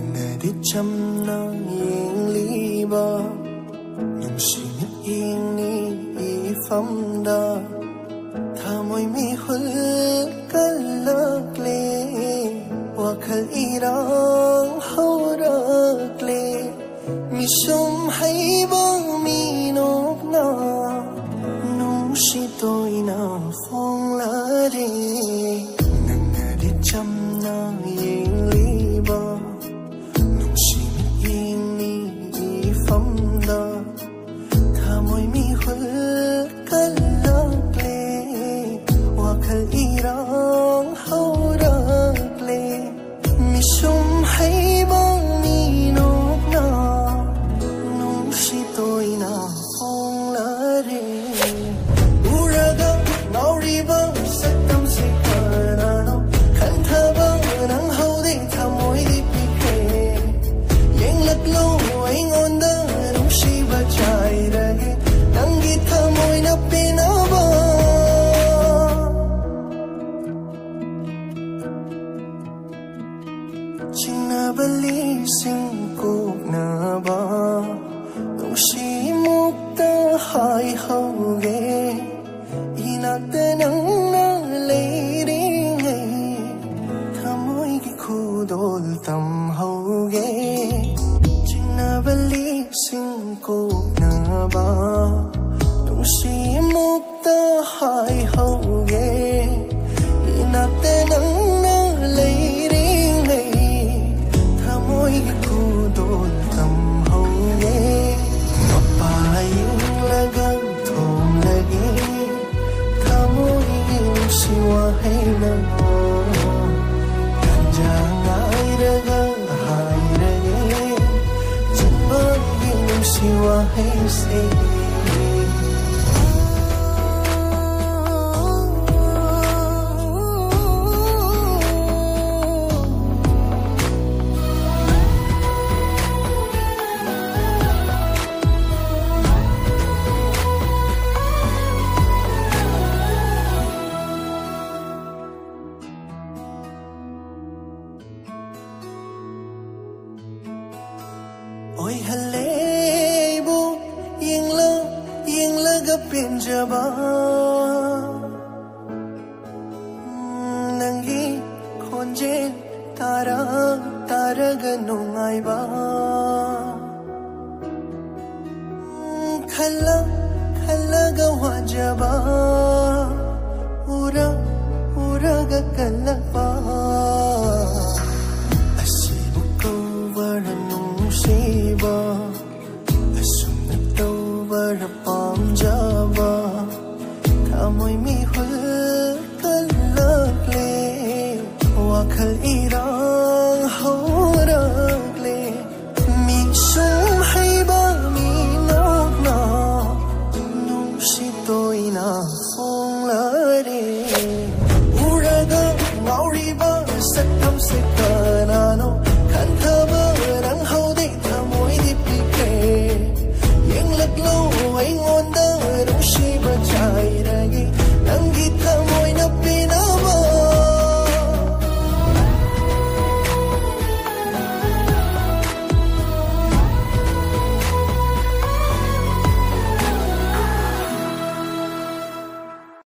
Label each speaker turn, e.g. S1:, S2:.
S1: nangadi chamna yengliba nungshini ingni ifamda thamoi mi hul kalakle wakhal irang haurakle misum haiba minokna nungshi toina fonglare nangadi chamna yengliba nungshini ingni ifamda thamoi mi hul kalakle wakhal irang haurakle misum haiba minokna nungshi toina fonglare uraga nauriba satam se karano khanthaba nang haude thamoi di pikhe yenglaklo aingonda nungshi ba chairage nangi thamoi na penaba chinabali singkoknaba nungshi mukta hai hauge inakta nangna leiringai thamoi ki khudol tam hauge chinabali singkoknaba nungshi mukta hai hauge inakta nangna leiringai thamoi ki khudol tam hauge papayung lagang thom lagi thamoi siwa hai namo kanjangai raga hai rage chambang siwa hai se oi halebu yengla ga penjaba nangi khonje tara ga nungai ba khalla ga wajaba ura ga kalaba Shiba asumna tawara pamjaba thamoi mi hul kalakle wakhal ira